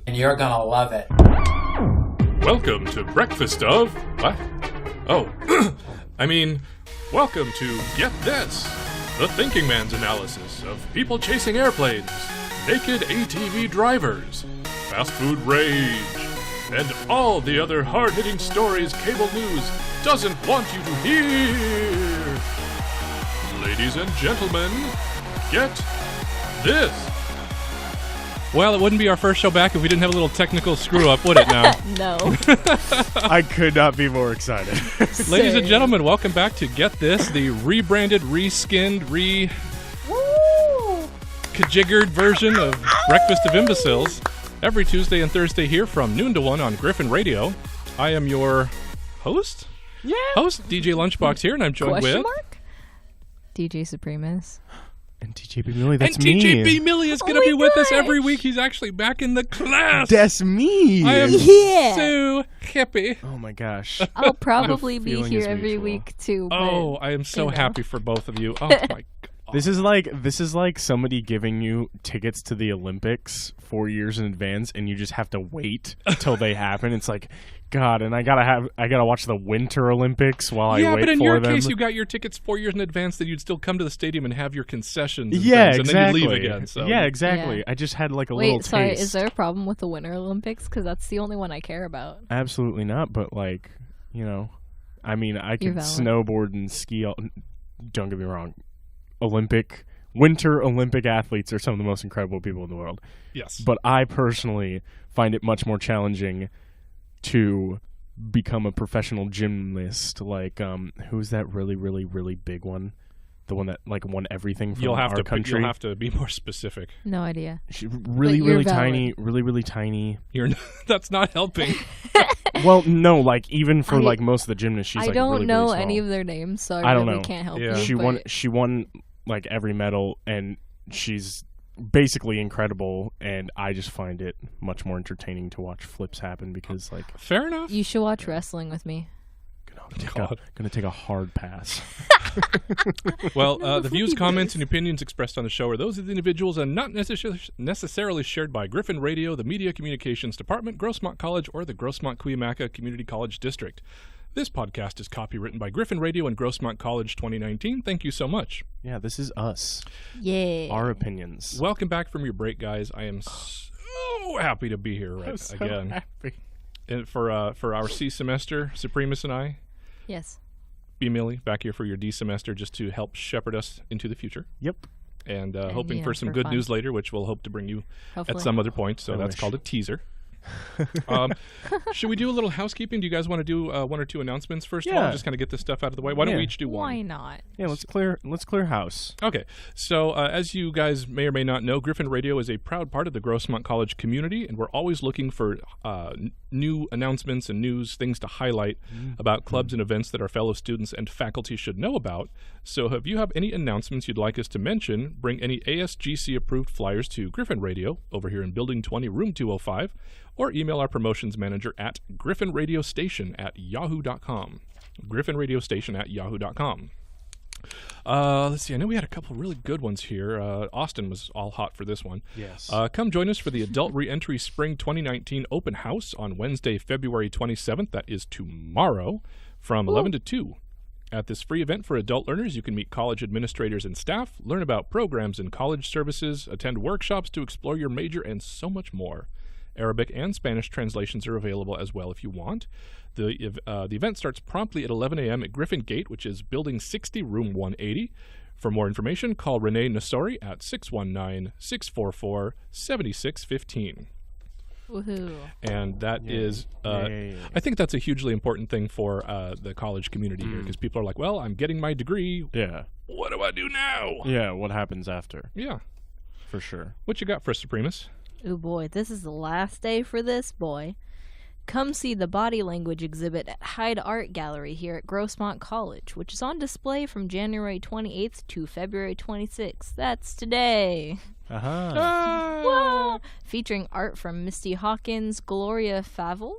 and you're gonna love it. Welcome to Breakfast of... What? Oh, welcome to Get This, the thinking man's analysis of people chasing airplanes, naked ATV drivers, fast food rage, and all the other hard-hitting stories cable news doesn't want you to hear. Ladies and gentlemen, get this. Well, it wouldn't be our first show back if we didn't have a little technical screw-up, would it now? No. I could not be more excited. Ladies and gentlemen, welcome back to Get This, the rebranded, reskinned, kajiggered version of Breakfast of Imbeciles. Every Tuesday and Thursday here from noon to 1 on Griffin Radio. I am your host? Yeah. Host, DJ Lunchbox here, and I'm joined with... DJ Supremus. And DJ B-Milly, that's and me. And DJ B-Milly is going to be with us every week. He's actually back in the class. That's me. I am so happy. Oh my gosh. I'll probably be here every week too. Oh, I am so happy for both of you. Oh my God. This is like somebody giving you tickets to the Olympics 4 years in advance, and you just have to wait till they happen. It's like, God, and I gotta watch the Winter Olympics while I wait for them. Yeah, but in your case, you got your tickets 4 years in advance. That you'd still come to the stadium and have your concessions. And yeah, things, exactly. And then you leave again. So. Yeah, exactly. Yeah. I just had like a little taste. Sorry, is there a problem with the Winter Olympics? Because that's the only one I care about. Absolutely not. But like, I could snowboard and ski. Don't get me wrong. Winter Olympic athletes are some of the most incredible people in the world. Yes. But I personally find it much more challenging to become a professional gymnast. Like, who's that really, really, really big one? The one that like won everything from our country. You'll have to be more specific. No idea. Really, really tiny. Really, really tiny. That's not helping. Well, no, like even for like most of the gymnasts, she's like really, I don't know really any of their names, so I really don't know. Can't help Yeah. you. She won like every medal, and she's basically incredible, and I just find it much more entertaining to watch flips happen because like fair enough. You should watch wrestling with me. Gonna take a hard pass. Well, the views, comments, and opinions expressed on the show are those of the individuals and not necessarily shared by Griffin Radio, the Media Communications Department, Grossmont College, or the Grossmont Cuyamaca Community College District. This podcast is copywritten by Griffin Radio and Grossmont College 2019. Thank you so much. Yeah, this is us. Yeah. Our opinions. Welcome back from your break, guys. I am so happy to be here again. Happy. And for our C semester, Supremus and I. Yes. B-Milly, back here for your D semester just to help shepherd us into the future. Yep. And hoping for some good news later, which we'll hope to bring you at some other point. So that's called a teaser. Should we do a little housekeeping? Do you guys want to do one or two announcements first of all? Just kind of get this stuff out of the way. Why don't we each do one? Why not? Yeah, let's clear house. Okay. So as you guys may or may not know, Griffin Radio is a proud part of the Grossmont College community, and we're always looking for new announcements and news, things to highlight about clubs and events that our fellow students and faculty should know about. So if you have any announcemos you'd like us to mention, bring any ASGC-approved flyers to Griffin Radio over here in Building 20, Room 205, or email our promotions manager at griffinradiostation@yahoo.com. griffinradiostation@yahoo.com. Let's see. I know we had a couple really good ones here. Austin was all hot for this one. Yes. Come join us for the Adult Reentry Spring 2019 Open House on Wednesday, February 27th. That is tomorrow from 11 to 2. At this free event for adult learners, you can meet college administrators and staff, learn about programs and college services, attend workshops to explore your major, and so much more. Arabic and Spanish translations are available as well if you want. The event starts promptly at 11 a.m. at Griffin Gate, which is Building 60, Room 180. For more information, call Renee Nasori at 619-644-7615. Woohoo. And that is, I think that's a hugely important thing for the college community here, because people are like, well, I'm getting my degree. Yeah. What do I do now? Yeah, what happens after? Yeah. For sure. What you got for us, Supremus? Oh boy, this is the last day for this boy. Come see the body language exhibit at Hyde Art Gallery here at Grossmont College, which is on display from January 28th to February 26th. That's today. Uh-huh. Featuring art from Misty Hawkins, Gloria Favell,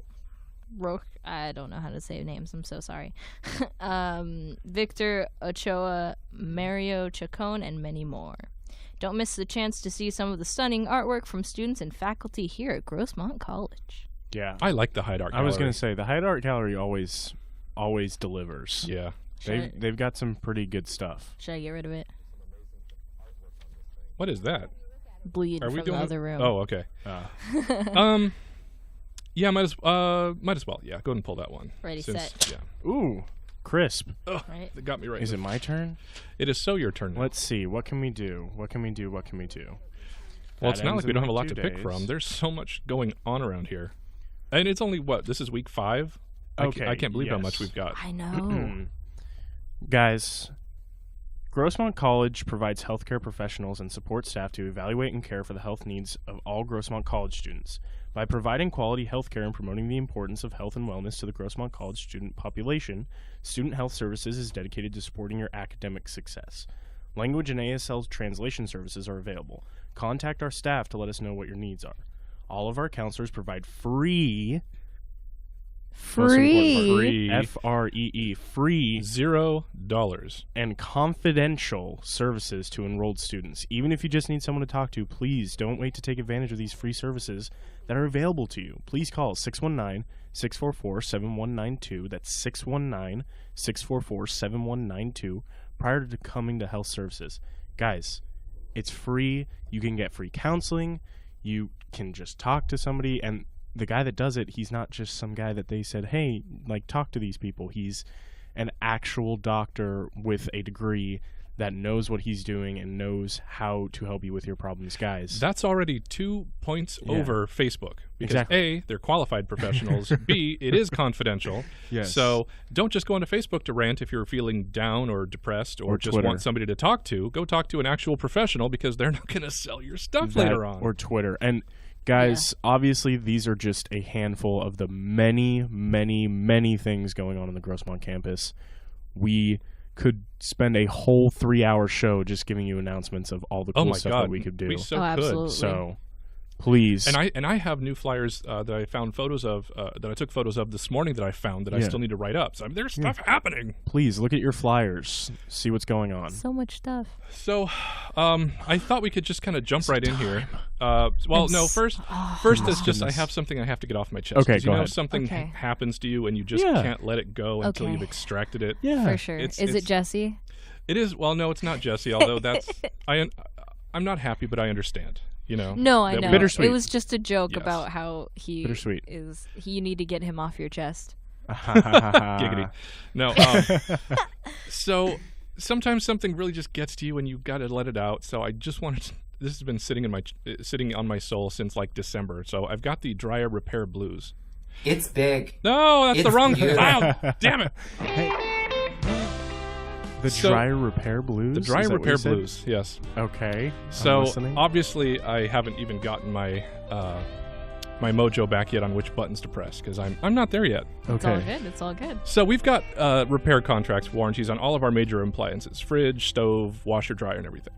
I don't know how to say names, I'm so sorry. Victor Ochoa, Mario Chacon, and many more. Don't miss the chance to see some of the stunning artwork from students and faculty here at Grossmont College. Yeah. I like the Hyde Art Gallery. I was going to say, the Hyde Art Gallery always delivers. Yeah. They've got some pretty good stuff. Should I get rid of it? What is that? Bleed from the other room. Oh, okay. Yeah, might as well. Yeah, go ahead and pull that one. Ready, set. Yeah. Ooh, crisp. Ugh, Right. That got me right. Is it my turn? It is so your turn now. Let's see. What can we do? What can we do? Well, That it's not ends like we in don't have a lot 2 to pick days. from. There's so much going on around here. And it's only, this is week 5? Okay, I can't believe how yes. much we've got. I know. Guys, Grossmont College provides healthcare professionals and support staff to evaluate and care for the health needs of all Grossmont College students. By providing quality healthcare and promoting the importance of health and wellness to the Grossmont College student population, Student Health Services is dedicated to supporting your academic success. Language and ASL translation services are available. Contact our staff to let us know what your needs are. All of our counselors provide free Free. F-R-E-E, free $0. and confidential services to enrolled students. Even if you just need someone to talk to, please don't wait to take advantage of these free services that are available to you. Please call 619-644-7192. That's 619-644-7192 prior to coming to health services. Guys, it's free. You can get free counseling. You can just talk to somebody, and the guy that does it, he's not just some guy that they said, hey, like, talk to these people. He's an actual doctor with a degree that knows what he's doing and knows how to help you with your problems, guys. That's already 2 points over Facebook. Because Exactly. A, they're qualified professionals. B, it is confidential. Yes. So don't just go onto Facebook to rant if you're feeling down or depressed or just Twitter. want somebody to talk to. Go talk to an actual professional because they're not going to sell your stuff later on. Or Twitter. And guys, obviously these are just a handful of the many, many, many things going on the Grossmont campus. We could spend a whole 3-hour show just giving you announcements of all the cool stuff that we could do. We so Oh, could. absolutely. So please. And I have new flyers that I found photos of that I took photos of this morning that I found that I still need to write up. So there's stuff happening. Please look at your flyers. See what's going on. So much stuff. So I thought we could just kind of jump right in here. First it's just I have something I have to get off my chest. Okay, 'Cause go ahead. something Okay. happens to you and you just can't let it go until Okay. you've extracted it. Yeah. For sure. Is it Jesse? It is. Well, no, it's not Jesse. Although I'm not happy, but I understand. You know. No, I that know. we- Bittersweet. It was just a joke Yes. about how he Bittersweet. is. You need to get him off your chest. Giggity. No. So sometimes something really just gets to you and you got to let it out. So I just wanted to, this has been sitting on my soul since like December. So I've got the dryer repair blues. It's big. No, that's the It's wrong beautiful. file. Damn it. The dryer repair blues? The Is dryer that what repair you said? blues. Yes. Okay. So I'm listening. obviously I haven't even gotten my my mojo back yet on which buttons to press because I'm not there yet. It's all Okay. good. It's all good. So we've got repair contracts, warranties on all of our major appliances: fridge, stove, washer, dryer, and everything.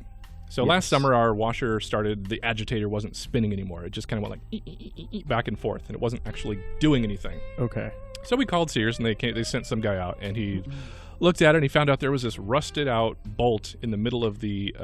So last summer our washer started, the agitator wasn't spinning anymore. It just kind of went like back and forth, and it wasn't actually doing anything. Okay. So we called Sears, and they sent some guy out, and he looked at it, and he found out there was this rusted out bolt in the middle of the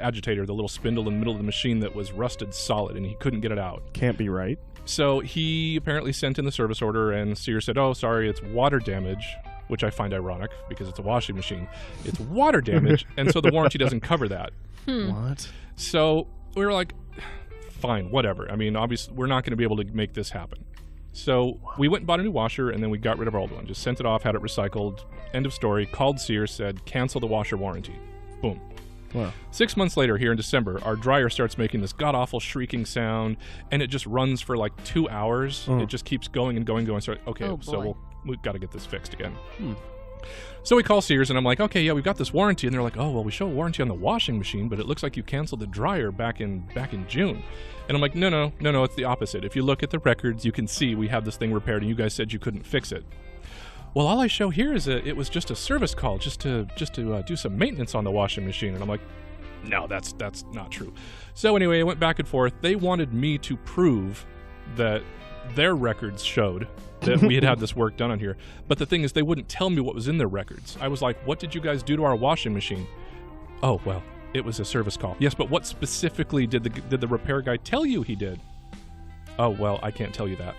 agitator, the little spindle in the middle of the machine that was rusted solid, and he couldn't get it out. Can't be right. So he apparently sent in the service order, and Sears said, "Oh, sorry, it's water damage," which I find ironic because it's a washing machine. It's water damage, and so the warranty doesn't cover that. What? So we were like, fine, whatever. I mean, obviously, we're not going to be able to make this happen. So we went and bought a new washer, and then we got rid of our old one. Just sent it off, had it recycled. End of story. Called Sears, said, cancel the washer warranty. Boom. Wow. 6 months later, here in December, our dryer starts making this god-awful shrieking sound, and it just runs for like 2 hours. It just keeps going and going and going. So, okay, Oh, so boy. we've got to get this fixed again. So we call Sears, and I'm like, okay, yeah, we've got this warranty. And they're like, oh, well, we show a warranty on the washing machine, but it looks like you canceled the dryer back in June. And I'm like, no, it's the opposite. If you look at the records, you can see we have this thing repaired, and you guys said you couldn't fix it. Well, all I show here is it was just a service call, just to do some maintenance on the washing machine. And I'm like, no, that's not true. So anyway, I went back and forth. They wanted me to prove that their records showed that we had this work done on here. But the thing is, they wouldn't tell me what was in their records. I was like, what did you guys do to our washing machine? Oh, well, It was a service call. Yes, but what specifically did the repair guy tell you he did? Oh, well, I can't tell you that.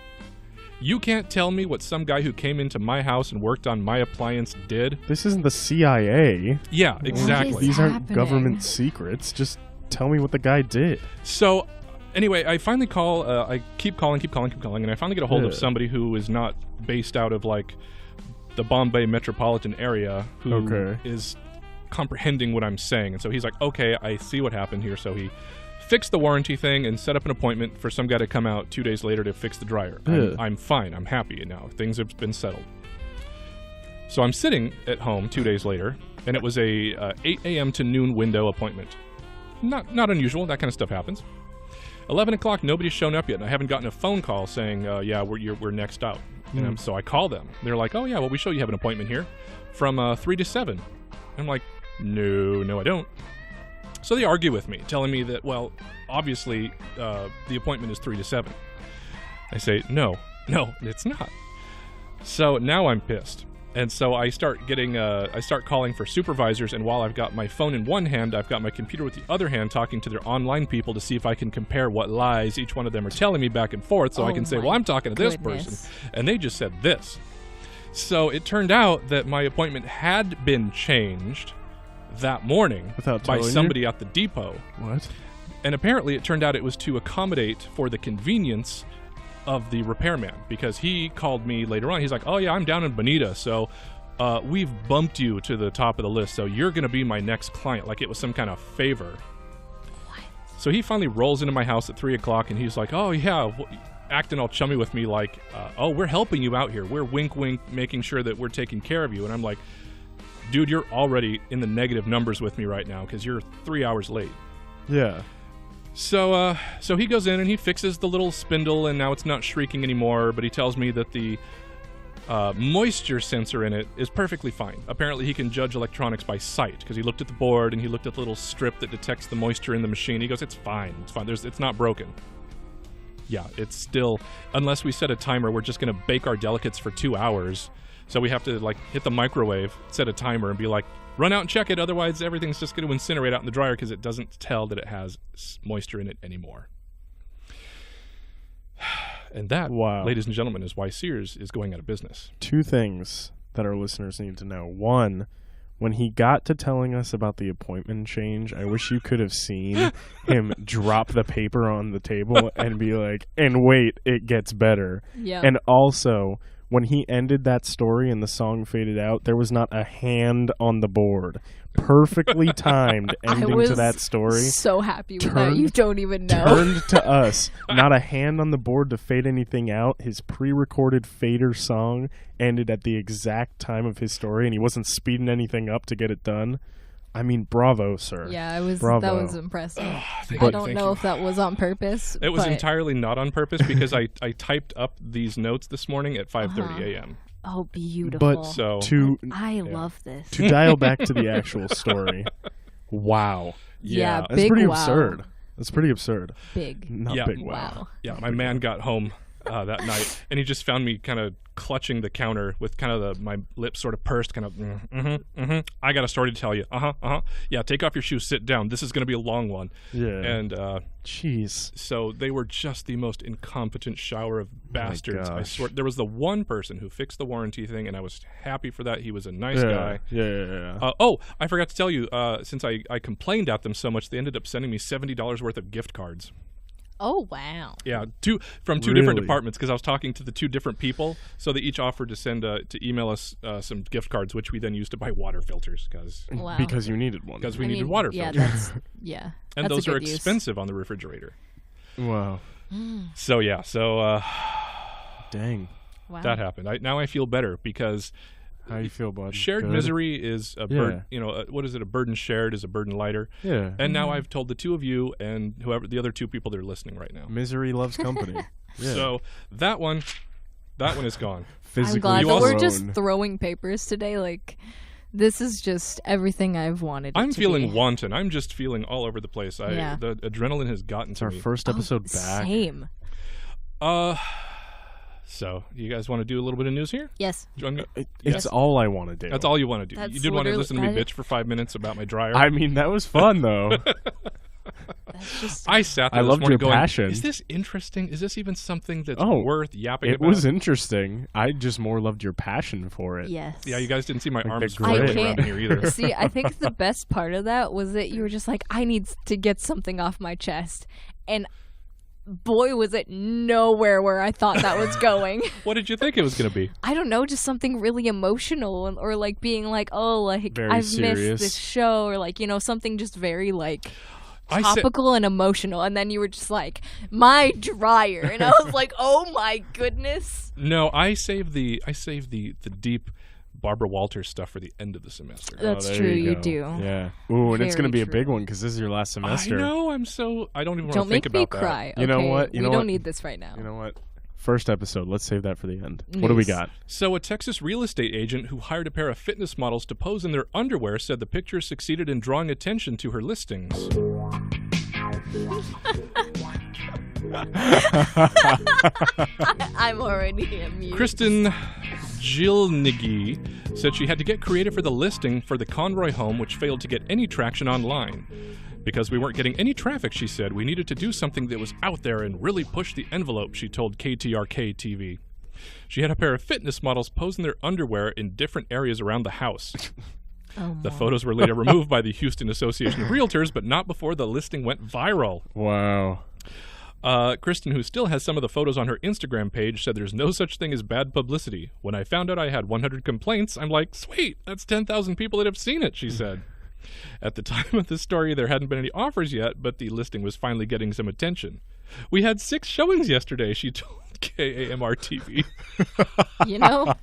You can't tell me what some guy who came into my house and worked on my appliance did? This isn't the CIA. Yeah, exactly. These aren't government secrets. Just tell me what the guy did. So, anyway, I finally call. I keep calling, and I finally get a hold of somebody who is not based out of, like, the Bombay metropolitan area who is comprehending what I'm saying. And so he's like, okay, I see what happened here. So he fixed the warranty thing and set up an appointment for some guy to come out 2 days later to fix the dryer. I'm fine. I'm happy now. Things have been settled. So I'm sitting at home 2 days later, and it was a 8 a.m. to noon window appointment. Not unusual. That kind of stuff happens. 11 o'clock, nobody's shown up yet, and I haven't gotten a phone call saying, yeah, we're next out. And so I call them. They're like, oh, yeah, well, we show you have an appointment here from 3 to 7. I'm like, no, I don't. So they argue with me, telling me that, well, obviously, the appointment is 3 to 7. I say, no, it's not. So now I'm pissed. And so I start calling for supervisors, and while I've got my phone in one hand, I've got my computer with the other hand talking to their online people to see if I can compare what lies each one of them are telling me back and forth, so I can say, well, I'm talking to this person, and they just said this. So it turned out that my appointment had been changed that morning by somebody at the depot. What? And apparently it turned out it was to accommodate for the convenience of the repairman, because he called me later on. He's like, oh yeah, I'm down in Bonita, so we've bumped you to the top of the list, so you're going to be my next client, like it was some kind of favor. What? So he finally rolls into my house at 3 o'clock, and he's like, oh yeah, acting all chummy with me, like, oh, we're helping you out here. We're wink, making sure that we're taking care of you. And I'm like, dude, you're already in the negative numbers with me right now because you're 3 hours late. Yeah. So he goes in and he fixes the little spindle, and now it's not shrieking anymore, but he tells me that the moisture sensor in it is perfectly fine. Apparently he can judge electronics by sight, because he looked at the board and he looked at the little strip that detects the moisture in the machine. He goes, it's fine. It's not broken. Yeah, it's still, unless we set a timer, we're just going to bake our delicates for 2 hours. So we have to, like, hit the microwave, set a timer, and be like, run out and check it. Otherwise, everything's just going to incinerate out in the dryer because it doesn't tell that it has moisture in it anymore. And that, ladies and gentlemen, is why Sears is going out of business. 2 things that our listeners need to know. 1, when he got to telling us about the appointment change, I wish you could have seen him drop the paper on the table and be like, and wait, it gets better. Yeah. And also, when he ended that story and the song faded out, there was not a hand on the board. Perfectly timed ending to that story. So happy with that. You don't even know. Turned to us. Not a hand on the board to fade anything out. His pre-recorded fader song ended at the exact time of his story, and he wasn't speeding anything up to get it done. I mean, bravo, sir. Yeah, bravo. That was impressive. I don't know if that was on purpose. It was entirely not on purpose, because I typed up these notes this morning at 5:30 a.m. Oh, beautiful. But I love this. To dial back to the actual story, wow. Yeah, that's pretty absurd. That's pretty absurd. Big. Not big wow. Yeah, my man got home that night, and he just found me kind of clutching the counter with kind of my lips sort of pursed, kind of, I got a story to tell you. Yeah, take off your shoes, sit down. This is going to be a long one. Yeah. And, jeez. So they were just the most incompetent shower of bastards. I swear. There was the one person who fixed the warranty thing, and I was happy for that. He was a nice guy. Yeah. Oh, I forgot to tell you, since I complained at them so much, they ended up sending me $70 worth of gift cards. Oh, wow. Yeah, from two different departments, because I was talking to the 2 different people, so they each offered to send to email us some gift cards, which we then used to buy water filters, because you needed one. Because we needed water filters. And that's those are expensive on the refrigerator. Wow. So dang. Wow. That happened. Now I feel better, because how you feel, bud? Shared misery is a burden. What is it? A burden shared is a burden lighter. Yeah. And now I've told the 2 of you and whoever the other 2 people that are listening right now. Misery loves company. Yeah. So that one is gone. Physically, I'm glad that we're just throwing papers today. Like, this is just everything I've wanted. I'm feeling wanton. I'm just feeling all over the place. The adrenaline has gotten to me. Our first episode back. Same. So, you guys want to do a little bit of news here? Yes. Join me? It's all I want to do. That's all you want to do. That's You did want to listen to me literally- bitch for 5 minutes about my dryer. I mean, that was fun, though. That's just I sat there I this loved morning your going, passion. is this interesting? Is this even something that's Oh, worth yapping It about? was interesting. I just more loved your passion for it. yes. Yeah, you guys didn't see my Like arms the grit. flailing around here either. See, I think the best part of that was that you were just like, I need to get something off my chest. And boy, was it nowhere where I thought that was going. What did you think it was going to be? I don't know, just something really emotional or like being like, oh, like Very I've serious. missed this show or like, something just very like I said, topical and emotional. And then you were just like, my dryer. And I was like, oh my goodness. no, I saved the deep Barbara Walters stuff for the end of the semester. That's there true, you go. do. Yeah. Ooh, and it's going to Very be a big true. one because this is your last semester. I know. I don't even want Don't to think make me about cry. You know okay? what? You we know don't what? need this right now. You know what? First episode. Let's save that for the end. What do we News. got? that. So, a Texas real estate agent who hired a pair of fitness models to pose in their underwear said the pictures succeeded in drawing attention to her listings. I'm already amused. Kristen Gilniggy said she had to get creative for the listing for the Conroy home, which failed to get any traction online. Because we weren't getting any traffic, she said, we needed to do something that was out there and really push the envelope, she told KTRK TV. She had a pair of fitness models pose in their underwear in different areas around the house. Oh, The photos were later removed by the Houston Association of Realtors, but not before the listing went viral. Wow. Kristen, who still has some of the photos on her Instagram page, said there's no such thing as bad publicity. When I found out I had 100 complaints, I'm like, sweet, that's 10,000 people that have seen it, she said. At the time of the story, there hadn't been any offers yet, but the listing was finally getting some attention. We had 6 showings yesterday, she told KAMR TV. You know?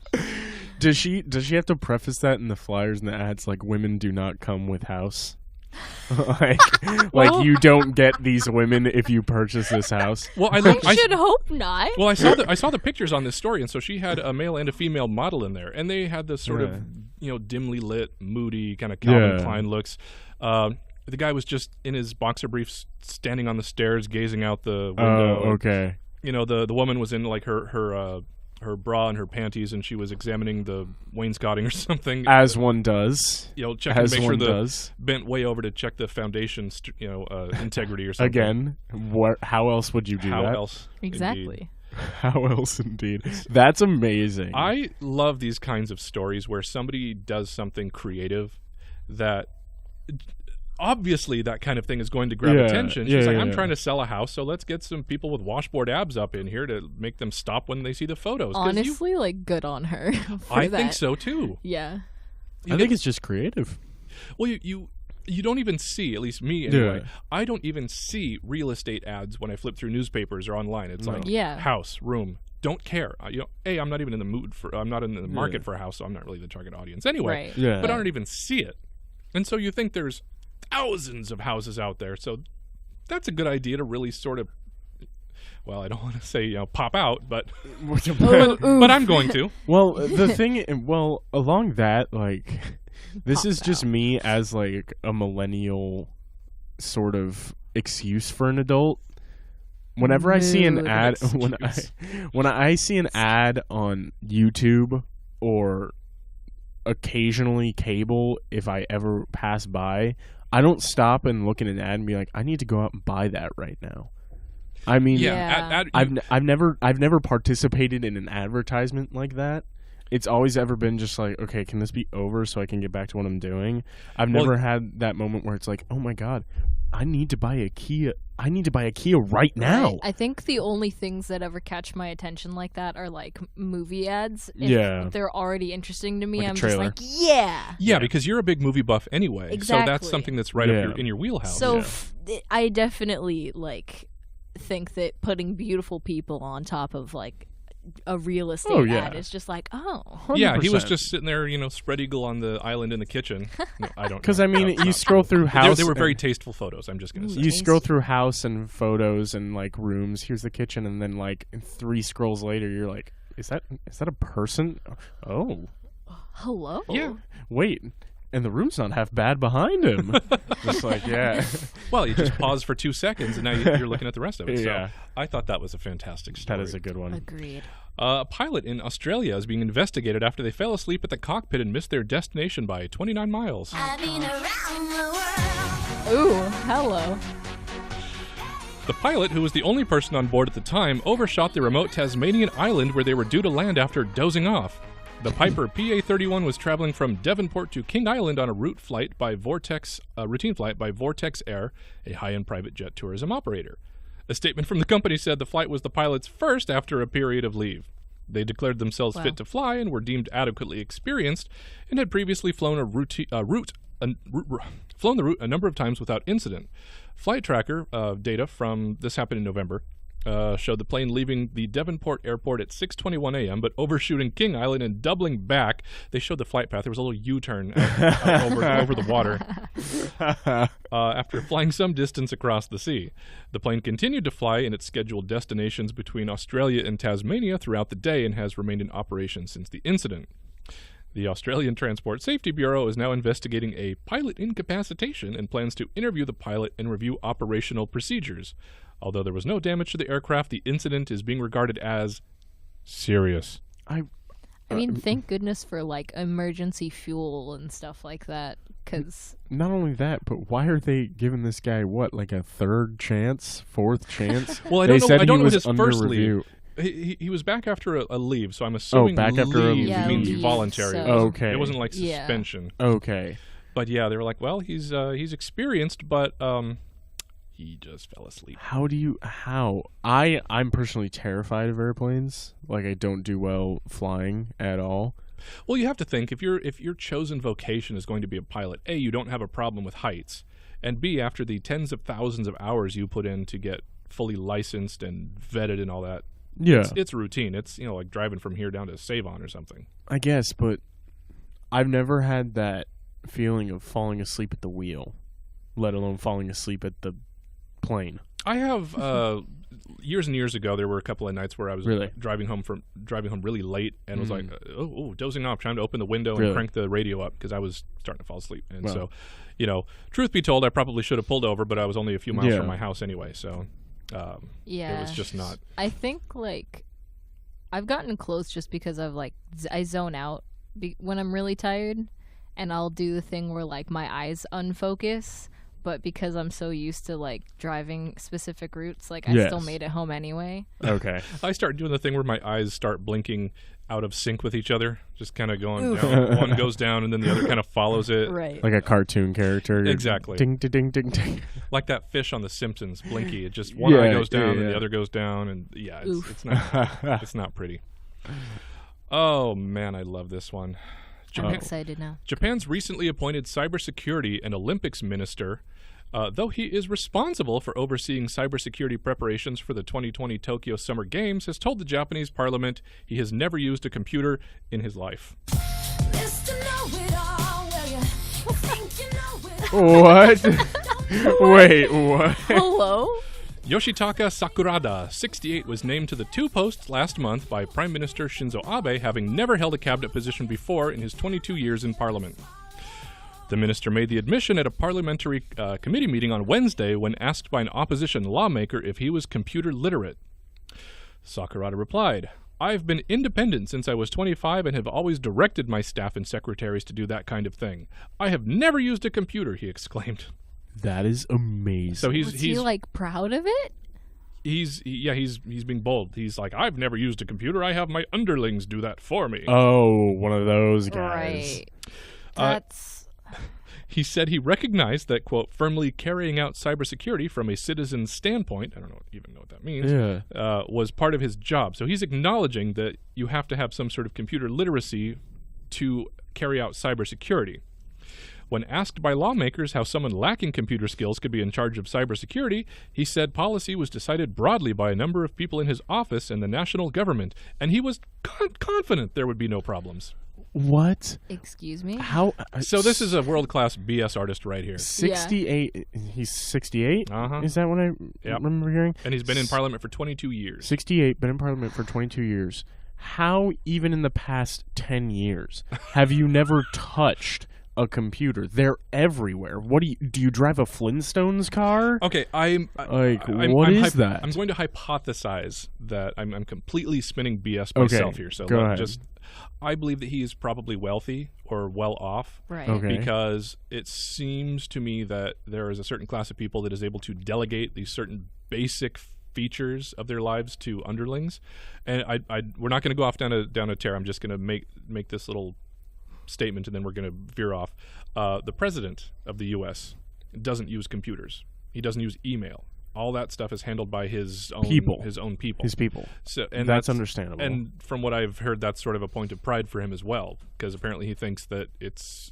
Does she have to preface that in the flyers and the ads like women do not come with house? like you don't get these women if you purchase this house. Well, I should hope not. Well, I saw the pictures on this story, and so she had a male and a female model in there, and they had this sort of dimly lit, moody kind of Calvin Klein looks. The guy was just in his boxer briefs, standing on the stairs, gazing out the window. Oh, okay. The woman was in like her bra and her panties, and she was examining the wainscoting or something. As one does. Checking As to make sure one the does. bent way over to check the foundation, integrity or something. Again, how else would you do How that? else? Exactly. Indeed. How else indeed? That's amazing. I love these kinds of stories where somebody does something creative that obviously that kind of thing is going to grab attention. She's like, I'm trying to sell a house, so let's get some people with washboard abs up in here to make them stop when they see the photos. 'Cause Honestly, like, good on her. I think so too. Yeah. I think it's just creative. Well, you don't even see, at least me anyway, I don't even see real estate ads when I flip through newspapers or online. It's like house, room, don't care. I'm not even in the mood I'm not in the market for a house, so I'm not really the target audience anyway. Right. Yeah. But I don't even see it. And so you think there's thousands of houses out there, so that's a good idea to really sort of, well, I don't want to say pop out, but but I'm going to. Well, the thing, along that, like, this Pop is just out. me as like a millennial sort of excuse for an adult. Whenever I see an Mood ad, excuse. when I see an ad on YouTube or occasionally cable, if I ever pass by, I don't stop and look at an ad and be like, I need to go out and buy that right now. I mean, Yeah. I've never participated in an advertisement like that. It's always ever been just like, okay, can this be over so I can get back to what I'm doing? I've never had that moment where it's like, oh my god, I need to buy a Kia. I need to buy a Kia right now. I think the only things that ever catch my attention like that are like movie ads. If they're already interesting to me, Like a I'm just trailer. like, yeah. Yeah, because you're a big movie buff anyway. So Exactly. that's something that's right up in your wheelhouse. So I definitely like think that putting beautiful people on top of like a real estate ad is just like, oh. 100%. Yeah, he was just sitting there, spread eagle on the island in the kitchen. No, I don't know. Because I mean, you scroll through house. They were very tasteful photos, I'm just going to say. You scroll through house and photos and like rooms. Here's the kitchen, and then like 3 scrolls later, you're like, is that a person? Oh, Hello? Yeah. wait. and the room's not half bad behind him. Just like, yeah. Well, you just pause for 2 seconds, and now you're looking at the rest of it. Yeah. So I thought that was a fantastic story. That is a good one. Agreed. A pilot in Australia is being investigated after they fell asleep at the cockpit and missed their destination by 29 miles. I've been around the world. Ooh, hello. The pilot, who was the only person on board at the time, overshot the remote Tasmanian island where they were due to land after dozing off. The Piper PA-31 was traveling from Devonport to King Island on a routine flight by Vortex Air, a high-end private jet tourism operator. A statement from the company said the flight was the pilot's first after a period of leave. They declared themselves fit to fly and were deemed adequately experienced, and had previously flown the route a number of times without incident. Flight tracker data from this happened in November showed the plane leaving the Devonport airport at 6:21 a.m., but overshooting King Island and doubling back. They showed the flight path. There was a little U-turn over the water after flying some distance across the sea. The plane continued to fly in its scheduled destinations between Australia and Tasmania throughout the day and has remained in operation since the incident. The Australian Transport Safety Bureau is now investigating a pilot incapacitation and plans to interview the pilot and review operational procedures. Although there was no damage to the aircraft, the incident is being regarded as serious. I mean, thank goodness for, like, emergency fuel and stuff like that, because... Not only that, but why are they giving this guy, like a third chance, fourth chance? Well, I don't know his first leave. He was back after a leave, so I'm assuming back after a leave leave. means leave, voluntary. so- Okay. It wasn't like suspension. Okay. But yeah, they were like, well, he's experienced, but he just fell asleep. I'm personally terrified of airplanes. Like, I don't do well flying at all. Well, you have to think, if your chosen vocation is going to be a pilot, A, you don't have a problem with heights, and B, after the tens of thousands of hours you put in to get fully licensed and vetted and all that, Yeah. it's routine. It's, like driving from here down to Savon or something. I guess, but I've never had that feeling of falling asleep at the wheel, let alone falling asleep at the plane. I have years and years ago. There were a couple of nights where I was driving home really late and was like, dozing off, trying to open the window and crank the radio up because I was starting to fall asleep. And so, truth be told, I probably should have pulled over, but I was only a few miles from my house anyway. So, it was just not. I think I've gotten close just because of I zone out when I'm really tired, and I'll do the thing where my eyes unfocus. But because I'm so used to driving specific routes, I still made it home anyway. Okay. I start doing the thing where my eyes start blinking out of sync with each other, just kind of going down. One goes down and then the other kind of follows it. Right. Like a cartoon character. Exactly. Ding, ding, ding, ding, ding. Like that fish on The Simpsons, Blinky. It just one eye goes down and the other goes down, and it's not pretty. Oh man, I love this one. I'm excited now. Japan's recently appointed cybersecurity and Olympics minister. Though he is responsible for overseeing cybersecurity preparations for the 2020 Tokyo Summer Games, has told the Japanese parliament he has never used a computer in his life. What? Wait, what? Hello? Yoshitaka Sakurada, 68, was named to the two posts last month by Prime Minister Shinzo Abe, having never held a cabinet position before in his 22 years in Parliament. The minister made the admission at a parliamentary committee meeting on Wednesday when asked by an opposition lawmaker if he was computer literate. Sakurada replied, "I've been independent since I was 25 and have always directed my staff and secretaries to do that kind of thing. I have never used a computer," he exclaimed. That is amazing. So Was he proud of it? He's being bold. He's like, "I've never used a computer. I have my underlings do that for me." Oh, one of those guys. Right. That's... He said he recognized that, quote, firmly carrying out cybersecurity from a citizen's standpoint, I don't even know what that means, was part of his job. So he's acknowledging that you have to have some sort of computer literacy to carry out cybersecurity. When asked by lawmakers how someone lacking computer skills could be in charge of cybersecurity, he said policy was decided broadly by a number of people in his office and the national government, and he was confident there would be no problems. What? Excuse me? How? So this is a world-class BS artist right here. 68? He's 68? Uh-huh. Is that what I remember hearing? And he's been in Parliament for 22 years. 68, been in Parliament for 22 years. How, even in the past 10 years, have you never touched a computer. They're everywhere. What do you drive a Flintstones car? Okay, What is that? I'm going to hypothesize that I'm completely spinning BS myself here. So go ahead. I believe that he is probably wealthy or well off. Right. Okay. Because it seems to me that there is a certain class of people that is able to delegate these certain basic features of their lives to underlings. And we're not going to go off down a tear. I'm just going to make this little statement, and then we're going to veer off. The president of the U.S. doesn't use computers. He doesn't use email. All that stuff is handled by his own people. His people. So, and that's understandable. And from what I've heard, that's sort of a point of pride for him as well, because apparently he thinks that it's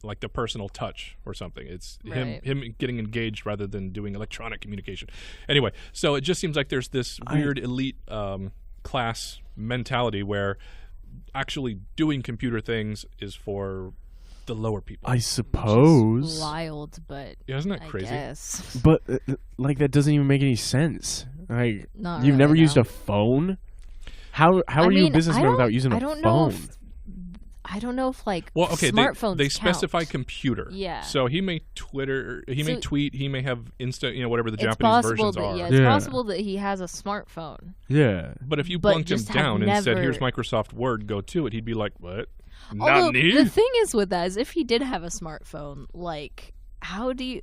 like the personal touch or something. It's him getting engaged rather than doing electronic communication. Anyway, so it just seems like there's this weird elite class mentality where actually doing computer things is for the lower people. I suppose. Wild, but yeah, isn't that crazy? Yes. But like that doesn't even make any sense. Like Not you've really, never no. used a phone? How are you a businessman without using a phone? I don't know if like well, okay, smartphones they count. specify computer. Yeah. So he may may tweet, he may have Insta, whatever the It's Japanese possible versions that are. it's possible that he has a smartphone. Yeah. But if you But plunked him just have down and said, never- "Here's Microsoft Word, go to it," he'd be like, "What? Although Not me." the thing is with that is if he did have a smartphone, like how do you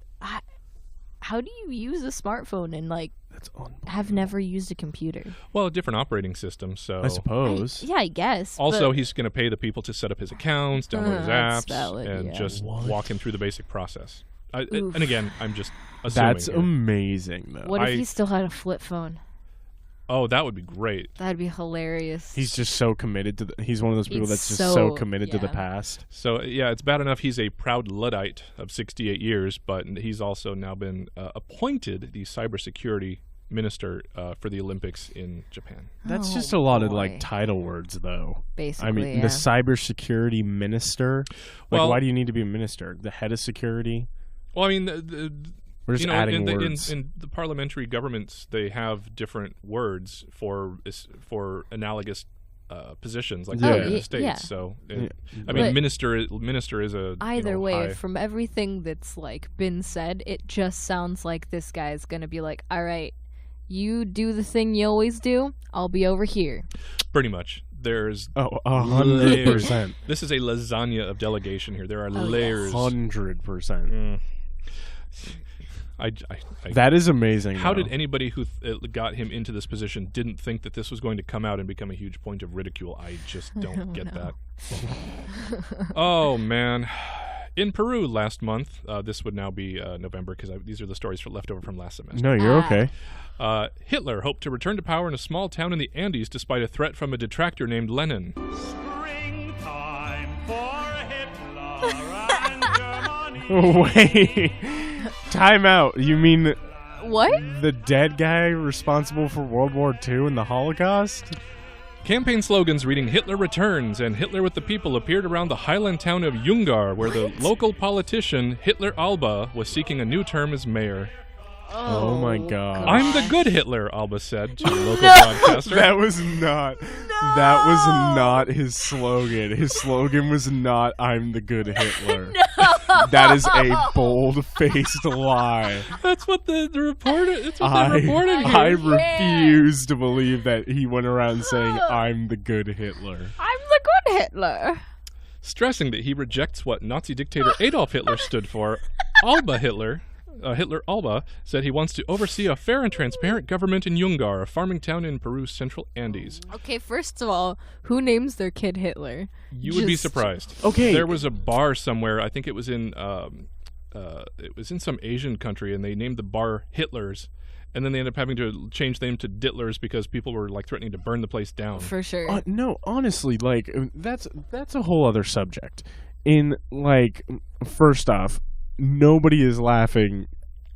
use a smartphone and like That's unbelievable. have never used a computer? Well, a different operating system. So I suppose. Yeah, I guess. also, but he's going to pay the people to set up his accounts, download his That's apps, valid, and yeah. just walk him through the basic process. Oof. And again, I'm just assuming. That's here. amazing though. what if he still had a flip phone? Oh, that would be great. That'd be hilarious. He's just so committed to he's one of those people He's that's just so- so committed to the yeah. past. So yeah, it's bad enough he's a proud Luddite of 68 years, but he's also now been appointed the cybersecurity minister for the Olympics in Japan. That's Oh, just a lot of boy. like title words though. Basically, I mean, yeah. the cybersecurity minister. Like, Well- why do you need to be a minister? The head of security? Well, I mean, We're just adding words. in the parliamentary governments, they have different words for analogous positions, like Yeah. in the states. yeah. So, Yeah. I mean, But minister is a Either way, high. from everything that's like been said, it just sounds like this guy's gonna be like, "All right, you do the thing you always do. I'll be over here." Pretty much. There's 100%. this is a lasagna of delegation here. There are yes. layers. 100%. Mm. I That is amazing. How though. did anybody who got him into this position didn't think that this was going to come out and become a huge point of ridicule? I just don't get that. Oh, man. In Peru last month, this would now be November because these are the stories left over from last semester. No, you're okay. Hitler hoped to return to power in a small town in the Andes despite a threat from a detractor named Lenin. Springtime for Hitler and Germany. Wait. Time out. You mean What? the dead guy responsible for World War II and the Holocaust? Campaign slogans reading "Hitler returns" and "Hitler with the people" appeared around the highland town of Yungar, where the local politician Hitler Alba was seeking a new term as mayor. Oh my God. "I'm the good Hitler," Alba said to a local broadcaster. That was not. That was not his slogan. His slogan was not "I'm the good Hitler." That is a bold-faced lie. That's what the reporter. That's what they reported here. I refuse to believe that he went around saying "I'm the good Hitler." I'm the good Hitler. Stressing that he rejects what Nazi dictator Adolf Hitler stood for, Hitler Alba said he wants to oversee a fair and transparent government in Yungar, a farming town in Peru's central Andes. Okay, first of all, who names their kid Hitler? You would be Just- surprised. Okay. There was a bar somewhere, I think it was in some Asian country, and they named the bar Hitler's, and then they ended up having to change the name to Ditler's because people were like threatening to burn the place down. For sure. No, honestly, like that's a whole other subject. In like, first off, nobody is laughing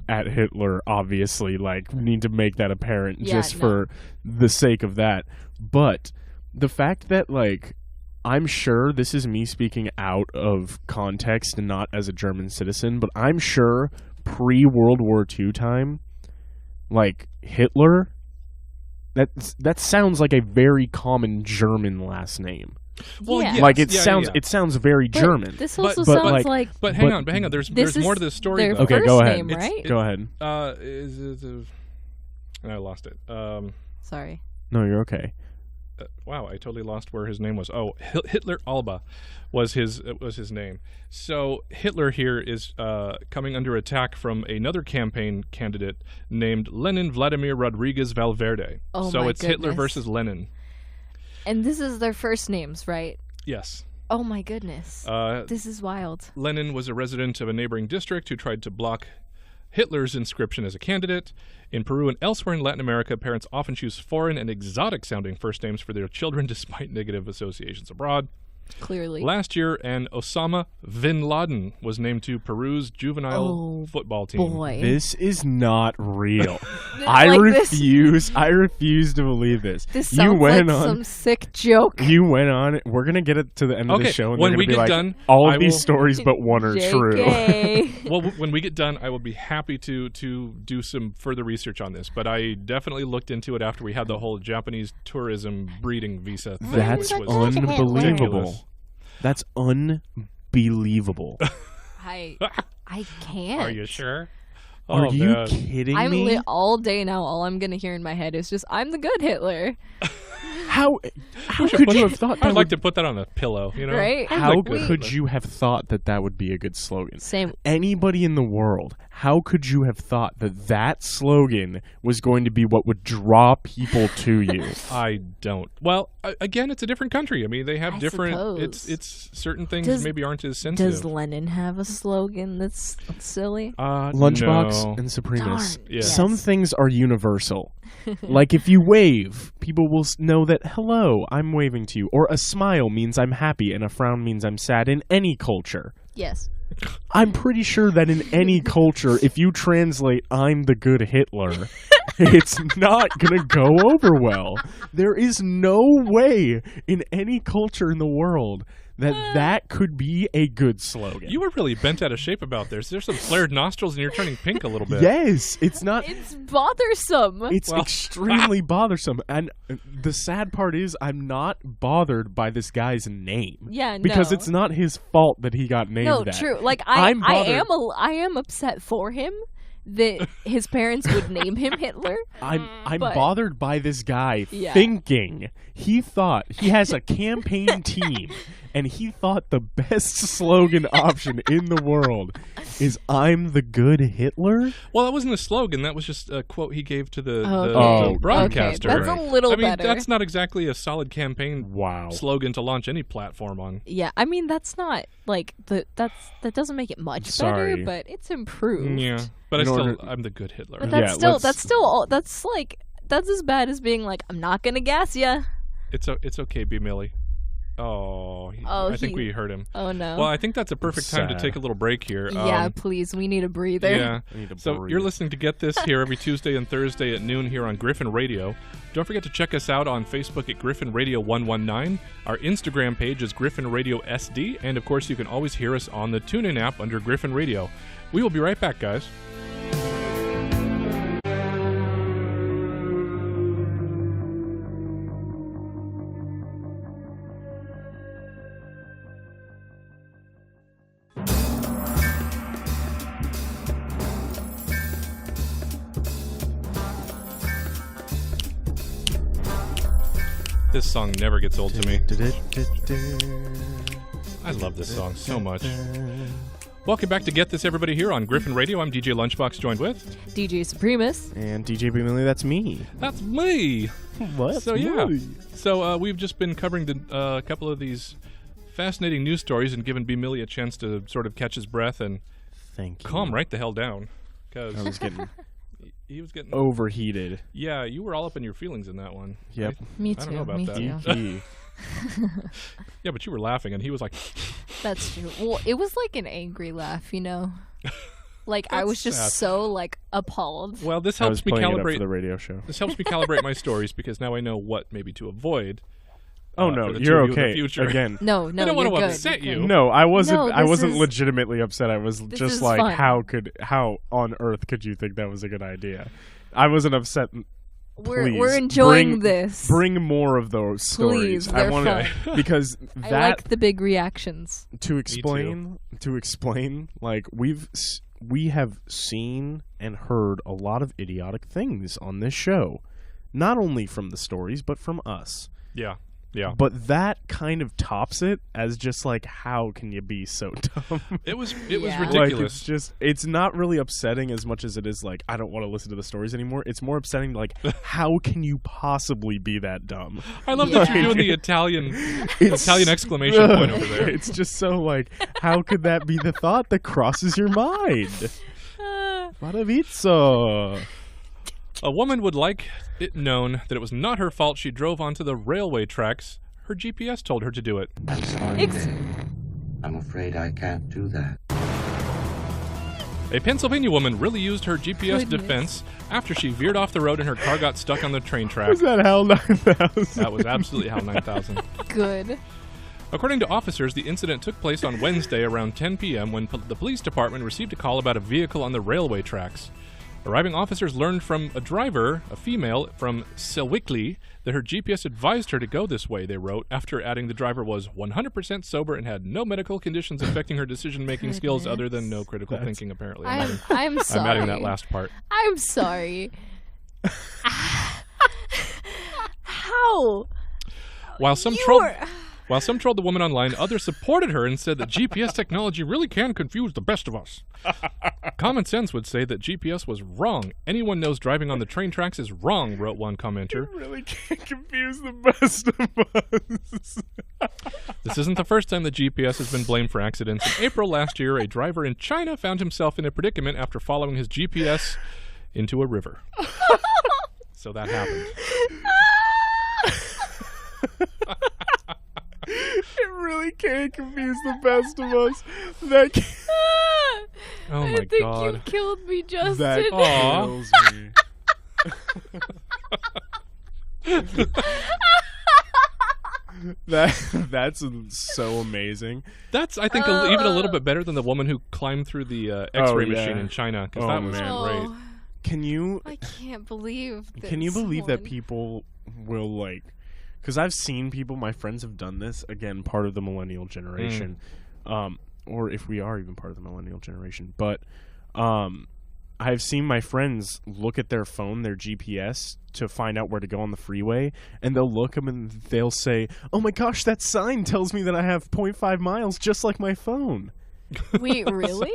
at Hitler. Obviously, like, we need to make that apparent just for the sake of that. But the fact that, like, I'm sure this is me speaking out of context and not as a German citizen, but I'm sure pre-World War II time, like, Hitler, that sounds like a very common German last name. Well, Yeah. yes, Like it yeah, sounds yeah. it sounds very But German. This But- also but, sounds like- like But hang But on. There's this more is to the story their though. Okay, first go ahead. name, It's- right? Go ahead. I lost it. Sorry. No, you're okay. Wow, I totally lost where his name was. Oh, Hitler Alba was his name. So Hitler here is coming under attack from another campaign candidate named Lenin Vladimir Rodriguez Valverde. Oh, so my it's Hitler goodness. versus Lenin. And this is their first names, right? Yes. Oh my goodness. This is wild. Lenin was a resident of a neighboring district who tried to block Hitler's inscription as a candidate. In Peru and elsewhere in Latin America, parents often choose foreign and exotic-sounding first names for their children despite negative associations abroad. Clearly. Last year, an Osama bin Laden was named to Peru's juvenile football team. Boy. This is not real. Like this- I refuse to believe this. This You sounds went like on some sick joke. You went on. We're gonna get it to the end of Okay, the show, and when they're we gonna be get like, done, all of I these will- stories but one are true. JK. Well, when we get done, I will be happy to do some further research on this. But I definitely looked into it after we had the whole Japanese tourism breeding visa thing. That's which was unbelievable. ridiculous. That's unbelievable. I can't. Are you sure? Are Oh, you man. kidding I'm me? all day now. All I'm gonna hear in my head is just, "I'm the good Hitler," How could you have thought that? I'd like to put that on a pillow, you know? right? How like good could Hitler. you have thought that that would be a good slogan? Same. Anybody in the world, how could you have thought that that slogan was going to be what would draw people to you? I don't. Well, again, it's a different country. I mean, they have I different. suppose. It's certain things Does- maybe aren't as sensitive. Does Lenin have a slogan that's silly? Lunchbox no. and Supremus. Darn. Yeah. Some things are universal. Like if you wave, people will know that, hello, I'm waving to you. Or a smile means I'm happy and a frown means I'm sad in any culture. Yes. I'm pretty sure that in any culture, if you translate I'm the good Hitler, it's not going to go over well. There is no way in any culture in the world that that could be a good slogan. You were really bent out of shape about this. There's some flared nostrils, and you're turning pink a little bit. Yes, it's not. It's bothersome. It's Well- extremely bothersome. And the sad part is I'm not bothered by this guy's name. Yeah, Because no. it's not his fault that he got named No, that. true. Like I bothered. am upset for him that his parents would name him Hitler. I'm But- bothered by this guy Yeah. thinking he thought he has a campaign team and he thought the best slogan option in the world is I'm the good Hitler. Well, that wasn't a slogan. That was just a quote he gave to the Okay. broadcaster. Okay, that's a little I mean, better. that's not exactly a solid campaign Wow. slogan to launch any platform on. Yeah, I mean that's not like that doesn't make it much Sorry. better, but it's improved. Yeah, but In order- I'm the good Hitler. But Yeah, that's still let's- that's as bad as being like, I'm not gonna gas ya. It's okay, B-Milly. Oh, I think we heard him. Oh no. Well, I think that's a perfect time to sad. take a little break here. Yeah, please, we need a breather. Yeah. I need to So breathe. you're listening to Get This here every Tuesday and Thursday at noon here on Griffin Radio. Don't forget to check us out on Facebook at Griffin Radio 119. Our Instagram page is Griffin Radio SD, and of course you can always hear us on the TuneIn app under Griffin Radio. We will be right back, guys. This song never gets old to me. I love this song so much. Welcome back to Get This, everybody, here on Griffin Radio. I'm DJ Lunchbox, joined with... DJ Supremus. And DJ B-Milly, that's me. That's me! What? So, yeah. So, we've just been covering a couple of these fascinating news stories and given B-Milly a chance to sort of catch his breath and Thank you. calm right the hell down. I Because was getting he was getting... overheated. Yeah, you were all up in your feelings in that one. Yep. Me I too. don't know about me that. too. DP. Yeah, but you were laughing, and he was like... That's true. Well, it was like an angry laugh, you know. Like I That's was just sad. so like appalled. Well, this I was helps me playing it up calibrate... for the radio show. This helps me calibrate my stories because now I know what maybe to avoid. Oh for no, the two you're of you in the okay. future. Again. No, I don't you're want to good. upset You're you. good. No, I wasn't. No, I this wasn't is- legitimately upset. I was This just is like, fun. how on earth could you think that was a good idea? I wasn't upset We're enjoying this. Bring more of those stories. Please, they're fun. Because I that like the big reactions. to explain, like we have seen and heard a lot of idiotic things on this show, not only from the stories but from us. Yeah. But that kind of tops it as just like, how can you be so dumb? It was Yeah. ridiculous. Like, it's not really upsetting as much as it is like, I don't want to listen to the stories anymore. It's more upsetting like, how can you possibly be that dumb? I love that you're doing the Italian exclamation point over there. It's just so like, how could that be the thought that crosses your mind? Maravizzo. A woman would like it known that it was not her fault she drove onto the railway tracks. Her GPS told her to do it. I'm sorry, I'm afraid I can't do that. A Pennsylvania woman really used her GPS Goodness. defense after she veered off the road and her car got stuck on the train track. Was that Hell 9000? That was absolutely HAL 9000. Good. According to officers, the incident took place on Wednesday around 10 p.m. when the police department received a call about a vehicle on the railway tracks. Arriving officers learned from a driver, a female from Selwickley, that her GPS advised her to go this way, they wrote, after adding the driver was 100% sober and had no medical conditions affecting her decision-making skills other than no critical thinking, apparently. I'm sorry. I'm adding that last part. I'm sorry. How? While some trolled the woman online, others supported her and said that GPS technology really can confuse the best of us. Common sense would say that GPS was wrong. Anyone knows driving on the train tracks is wrong, wrote one commenter. You really can't confuse the best of us. This isn't the first time the GPS has been blamed for accidents. In April last year, a driver in China found himself in a predicament after following his GPS into a river. So that happened. It really can't confuse the best of us. That Oh my I think God. you killed me, Justin. that Aw. kills me. That's so amazing. That's, I think, even a little bit better than the woman who climbed through the X-ray yeah. machine in China, because Oh, that was man. great. Can you I can't believe this believe that one. people will like? Because I've seen people, my friends have done this. Again, part of the millennial generation, or if we are even part of the millennial generation. But I've seen my friends look at their phone, their GPS, to find out where to go on the freeway, and they'll look them and they'll say, "Oh my gosh, that sign tells me that I have 0.5 miles, just like my phone." Wait, really?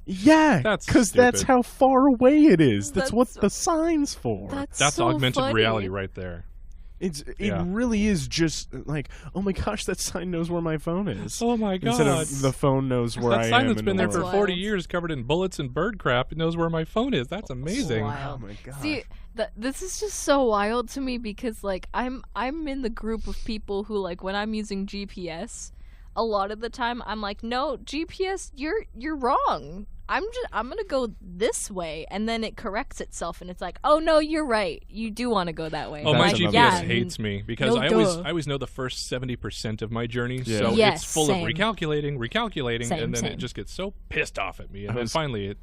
Yeah, That's because that's stupid. how far away it is. That's what That's- the sign's for. That's so augmented funny. reality right there. It Yeah. really is just like, oh my gosh, that sign knows where my phone is. Oh my God. Instead of the phone knows where That I sign am. that's in been the there for world. 40 Wild. years covered in bullets and bird crap, it knows where my phone is. That's amazing. Wow. Oh my god. See, this is just so wild to me because like I'm in the group of people who like when I'm using GPS, a lot of the time I'm like, no, GPS, you're wrong. I'm gonna go this way, and then it corrects itself, and it's like, oh no, you're right. You do want to go that way. Oh, I'm my That's like, GPS another yeah, hates me because no, I duh. always know the first 70% of my journey, Yeah. so Yes, it's full same. of recalculating, Same, and then same. it just gets so pissed off at me, and I then was- finally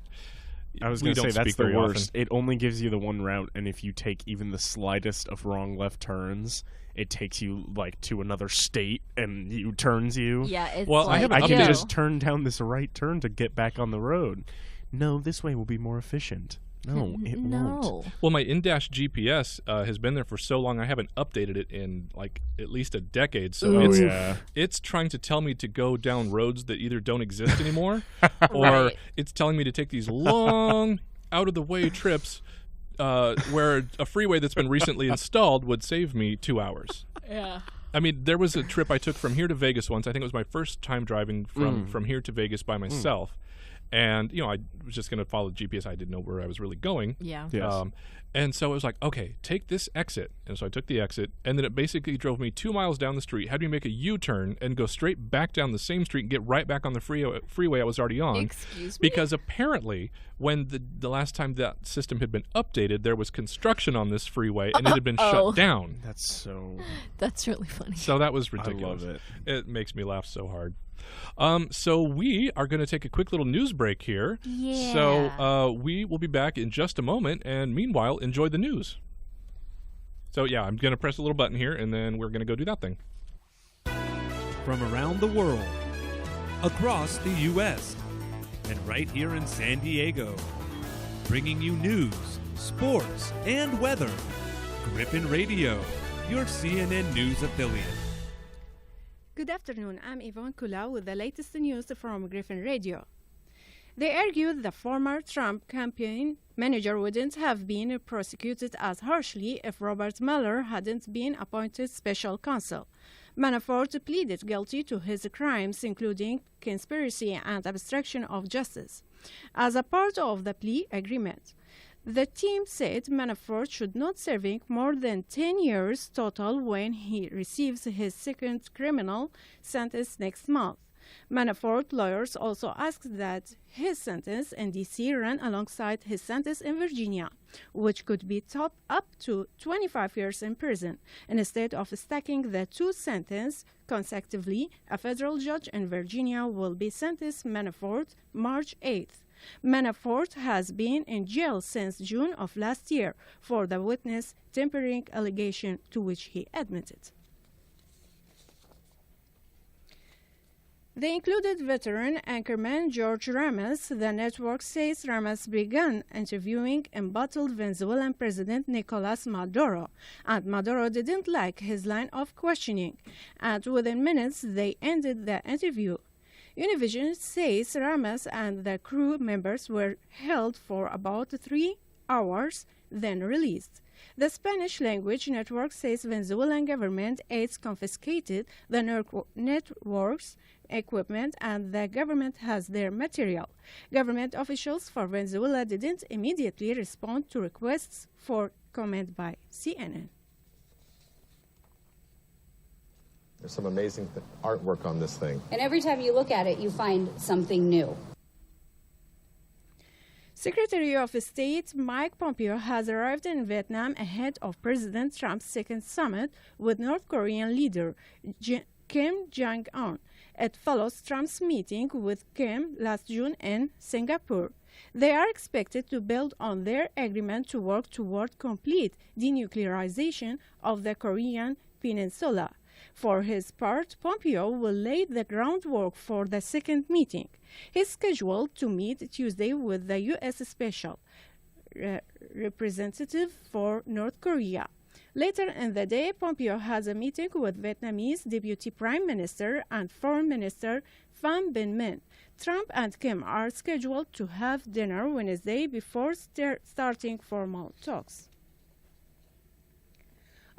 I was we going to say don't that's speak the very worst. often. It only gives you the one route, and if you take even the slightest of wrong left turns, it takes you like to another state and you turns you. Yeah, it's Well, I like, have I an can update. just turn down this right turn to get back on the road. No, this way will be more efficient. No, it won't. no. Well, my in-dash GPS has been there for so long, I haven't updated it in like at least a decade. So Oh, it's yeah. it's trying to tell me to go down roads that either don't exist anymore, or Right. it's telling me to take these long, out-of-the-way trips where a freeway that's been recently installed would save me 2 hours. Yeah. I mean, there was a trip I took from here to Vegas once. I think it was my first time driving from here to Vegas by myself. And, you know, I was just going to follow the GPS. I didn't know where I was really going. Yeah. Yes. And so it was like, okay, take this exit. And so I took the exit, and then it basically drove me 2 miles down the street, had me make a U-turn and go straight back down the same street and get right back on the freeway I was already on. Excuse me. Because apparently, when the last time that system had been updated, there was construction on this freeway, and it had been shut down. That's so. That's really funny. So that was I ridiculous. love it. It makes me laugh so hard. So we are going to take a quick little news break here. Yeah. So we will be back in just a moment, and meanwhile, enjoy the news. So yeah, I'm going to press a little button here, and then we're going to go do that thing. From around the world, across the U.S., and right here in San Diego, bringing you news, sports, and weather. Griffin Radio, your CNN News affiliate. Good afternoon. I'm Yvonne Kula with the latest news from Griffin Radio. They argued the former Trump campaign manager wouldn't have been prosecuted as harshly if Robert Mueller hadn't been appointed special counsel. Manafort pleaded guilty to his crimes, including conspiracy and obstruction of justice. As a part of the plea agreement, the team said Manafort should not serving more than 10 years total when he receives his second criminal sentence next month. Manafort lawyers also asked that his sentence in D.C. run alongside his sentence in Virginia, which could be topped up to 25 years in prison. Instead of stacking the two sentences consecutively, a federal judge in Virginia will be sentenced Manafort March 8th. Manafort has been in jail since June of last year for the witness tampering allegation to which he admitted. They included veteran anchorman George Ramos. The network says Ramos began interviewing embattled Venezuelan President Nicolas Maduro, and Maduro didn't like his line of questioning, and within minutes they ended the interview. Univision says Ramos and the crew members were held for about 3 hours, then released. The Spanish-language network says Venezuelan government aides confiscated the network's equipment and the government has their material. Government officials for Venezuela didn't immediately respond to requests for comment by CNN. There's some amazing artwork on this thing. And every time you look at it, you find something new. Secretary of State Mike Pompeo has arrived in Vietnam ahead of President Trump's second summit with North Korean leader Kim Jong-un. It follows Trump's meeting with Kim last June in Singapore. They are expected to build on their agreement to work toward complete denuclearization of the Korean Peninsula. For his part, Pompeo will lay the groundwork for the second meeting. He's scheduled to meet Tuesday with the U.S. Special Representative for North Korea. Later in the day, Pompeo has a meeting with Vietnamese Deputy Prime Minister and Foreign Minister Pham Binh Minh. Trump and Kim are scheduled to have dinner Wednesday before starting formal talks.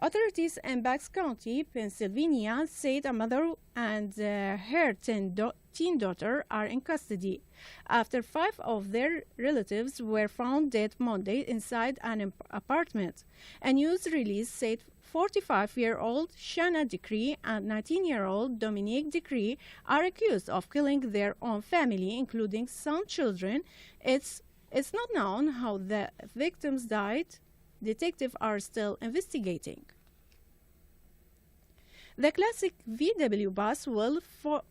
Authorities in Bucks County, Pennsylvania, said a mother and her teen daughter are in custody after 5 of their relatives were found dead Monday inside an apartment. A news release said 45-year-old Shanna Decree and 19-year-old Dominique Decree are accused of killing their own family, including some children. It's not known how the victims died. Detectives are still investigating. The classic VW bus will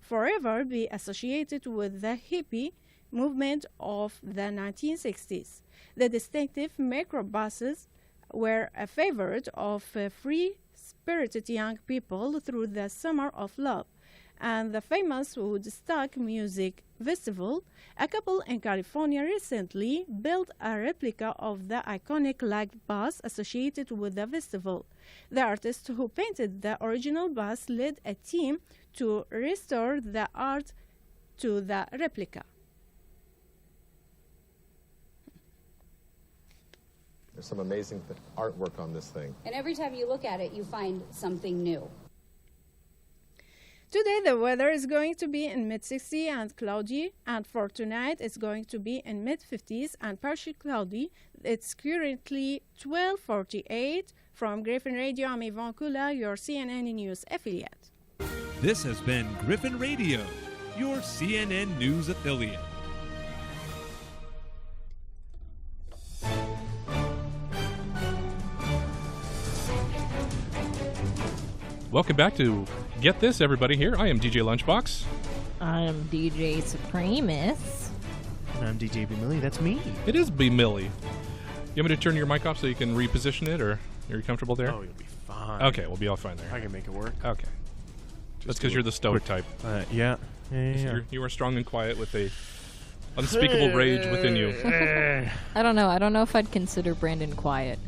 forever be associated with the hippie movement of the 1960s. The distinctive microbuses were a favorite of free-spirited young people through the Summer of Love and the famous Woodstock Music Festival. A couple in California recently built a replica of the iconic light bus associated with the festival. The artist who painted the original bus led a team to restore the art to the replica. There's some amazing artwork on this thing. And every time you look at it, you find something new. Today the weather is going to be in mid-60s and cloudy, and for tonight it's going to be in mid-50s and partially cloudy. It's currently 12:48. From Griffin Radio, I'm Yvonne Kula, your CNN News affiliate. This has been Griffin Radio, your CNN News affiliate. Welcome back to Get This, everybody. Here, I am DJ Lunchbox. I am DJ Supremus. And I'm DJ B-Milly. That's me. It is B-Milly. You want me to turn your mic off so you can reposition it, or? Are you comfortable there? Oh, you'll be fine. Okay, we'll be all fine there. I can make it work. Okay. That's do because a you're the stoic type. Yeah. You are strong and quiet with a unspeakable rage within you. I don't know. I don't know if I'd consider Brandon quiet.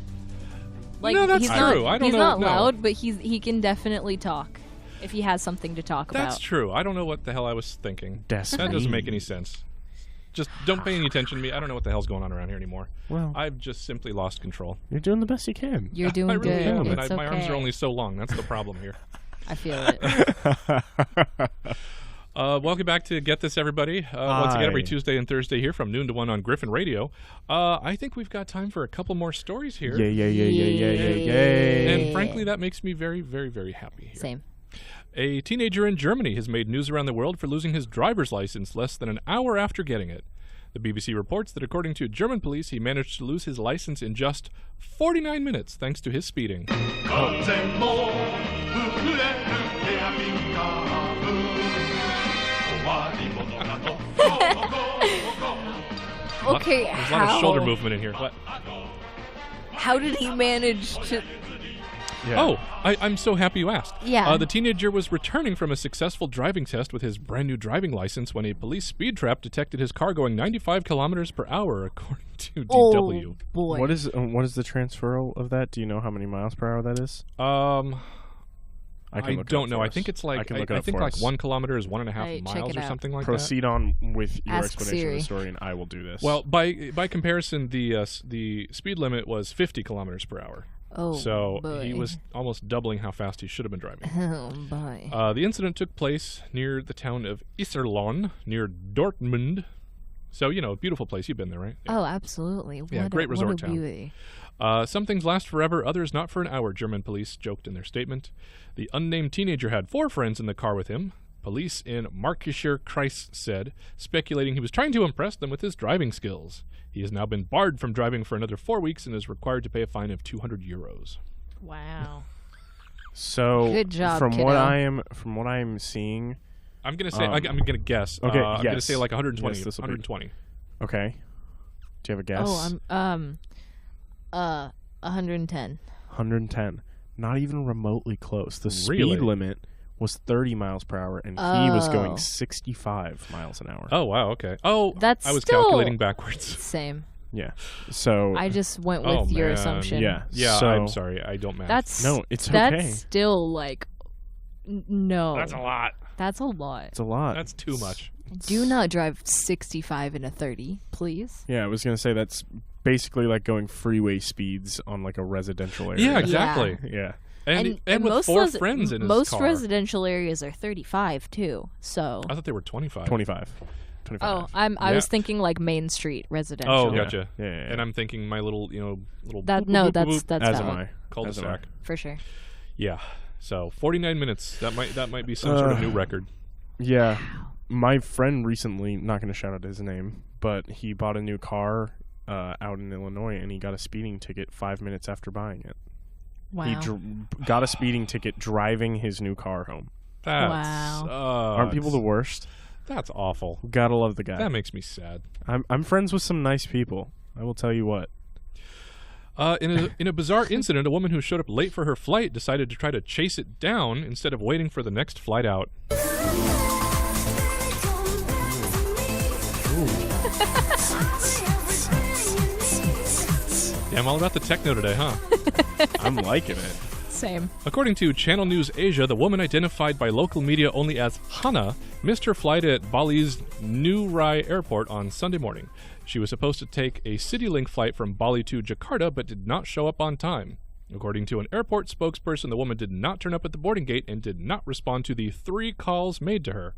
Like, No, that's he's true. Not, I don't he's know. not No. loud, but he can definitely talk if he has something to talk That's about. true. I don't know what the hell I was thinking. That doesn't make any sense. Just don't pay any attention to me. I don't know what the hell's going on around here anymore. Well, I've just simply lost control. You're doing the best you can. You're doing I really good. am, and It's my arms are okay. only so long. That's the problem here. I feel it. Welcome back to Get This, everybody. Once again, every Hi. Tuesday and Thursday here from noon to 1 on Griffin Radio. I think we've got time for a couple more stories here. Yay. And frankly, that makes me very, very, very happy here. Same. A teenager in Germany has made news around the world for losing his driver's license less than an hour after getting it. The BBC reports that according to German police, he managed to lose his license in just 49 minutes thanks to his speeding. Okay, There's a lot of shoulder movement in here. What? How did he manage to... Yeah. Oh, I'm so happy you asked. Yeah. The teenager was returning from a successful driving test with his brand new driving license when a police speed trap detected his car going 95 kilometers per hour, according to DW. Oh, boy. What is the transferal of that? Do you know how many miles per hour that is? I don't know. I think it's like I think like 1 kilometer is 1.5 Check miles it or out. something like Proceed on with your Ask explanation Siri. of the story, and I will do this. that. Well, by comparison, the speed limit was 50 kilometers per hour. Oh, So boy. he was almost doubling how fast he should have been driving. Oh, boy. The incident took place near the town of Iserlohn, near Dortmund. So, beautiful place. You've been there, right? Oh, absolutely. Yeah, What great a, resort what a town. beauty. Some things last forever, others not for an hour, German police joked in their statement. The unnamed teenager had 4 friends in the car with him. Police in Märkischer Kreis said, speculating he was trying to impress them with his driving skills. He has now been barred from driving for another 4 weeks and is required to pay a fine of €200. Wow. so Good job, from kiddo. what I am seeing. I'm gonna say I'm gonna guess. Okay, I'm gonna yes. say like 120. Yes, this will be- 120. Okay. Do you have a guess? Oh, I'm 110. 110. Not even remotely close. The Really? speed limit was 30 miles per hour, and he was Oh. going 65 miles an hour. Oh wow. Okay. Oh, That's I was still- calculating backwards. Same. Yeah. So I just went with Oh, your man. assumption. yeah. Yeah. So I'm sorry. I don't math. That's No, it's that's okay. still like no. That's a lot. That's a lot. It's a lot. That's too much. Do not drive 65 in a 30, please. Yeah, I was gonna say that's basically like going freeway speeds on like a residential area. Yeah, exactly. Yeah. And with most 4 friends in his most car. residential areas are 35 too. So I thought they were 25. 25. 25. oh, I was thinking like Main Street residential. Oh, Yeah. gotcha. Yeah. And I'm thinking my little, little. That boop, no, boop, boop, that's boop As am valid, I. cul-de-sac. for sure. Yeah. So 49 minutes. That might be some sort of new record. Yeah. My friend recently, not going to shout out his name, but he bought a new car out in Illinois, and he got a speeding ticket 5 minutes after buying it. Wow. He got a speeding ticket driving his new car home. That Wow. sucks. Aren't people the worst? That's awful. Gotta love the guy. That makes me sad. I'm friends with some nice people. I will tell you what. In a bizarre incident, a woman who showed up late for her flight decided to try to chase it down instead of waiting for the next flight out. Yeah, I'm all about the techno today, huh? I'm liking it. Same. According to Channel News Asia, the woman identified by local media only as Hana missed her flight at Bali's New Rai airport on Sunday morning. She was supposed to take a CityLink flight from Bali to Jakarta, but did not show up on time. According to an airport spokesperson, the woman did not turn up at the boarding gate and did not respond to the 3 calls made to her.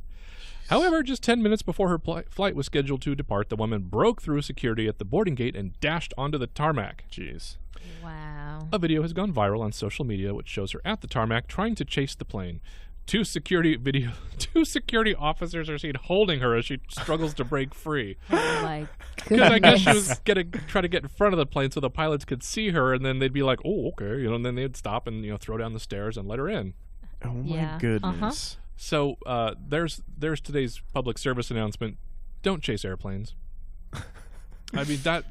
However, just 10 minutes before her flight was scheduled to depart, the woman broke through security at the boarding gate and dashed onto the tarmac. Jeez. Wow. A video has gone viral on social media which shows her at the tarmac trying to chase the plane. Two security officers are seen holding her as she struggles to break free. Oh my Because I guess she goodness. was trying to get in front of the plane so the pilots could see her, and then they'd be like, "Oh, okay," and then they'd stop and throw down the stairs and let her in. Oh my Yeah. goodness. So there's today's public service announcement: don't chase airplanes. I mean Hate